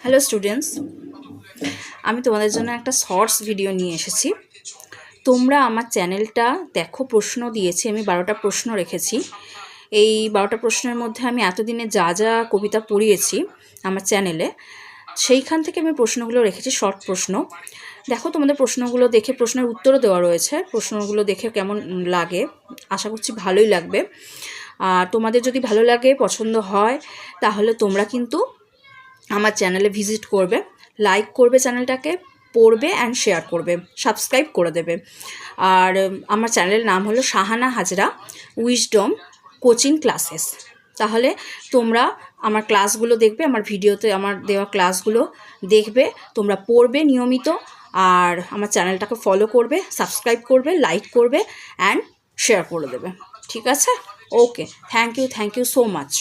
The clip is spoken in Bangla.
হ্যালো স্টুডেন্টস, আমি তোমাদের জন্য একটা শর্টস ভিডিও নিয়ে এসেছি। তোমরা আমার চ্যানেলটা দেখো, প্রশ্ন দিয়েছি, আমি 12টা প্রশ্ন রেখেছি। এই 12টা প্রশ্নের মধ্যে আমি এতদিনে যা যা কবিতা পড়িয়েছি আমার চ্যানেলে, সেইখান থেকে আমি প্রশ্নগুলো রেখেছি, শর্ট প্রশ্ন। দেখো, তোমাদের প্রশ্নগুলো দেখে, প্রশ্নের উত্তরও দেওয়া রয়েছে, প্রশ্নগুলো দেখে কেমন লাগে, আশা করছি ভালোই লাগবে। আর তোমাদের যদি ভালো লাগে, পছন্দ হয়, তাহলে তোমরা কিন্তু আমার চ্যানেলে ভিজিট করবে, লাইক করবে, চ্যানেলটাকে পড়বে অ্যান্ড শেয়ার করবে, সাবস্ক্রাইব করে দেবে। আর আমার চ্যানেলের নাম হলো Shahana Hazra wisdom coaching classes. তাহলে তোমরা আমার ক্লাসগুলো দেখবে, আমার ভিডিওতে আমার দেওয়া ক্লাসগুলো দেখবে, তোমরা পড়বে নিয়মিত, আর আমার চ্যানেলটাকে ফলো করবে, সাবস্ক্রাইব করবে, লাইক করবে অ্যান্ড শেয়ার করে দেবে। ঠিক আছে? ওকে, থ্যাংক ইউ সো মাচ।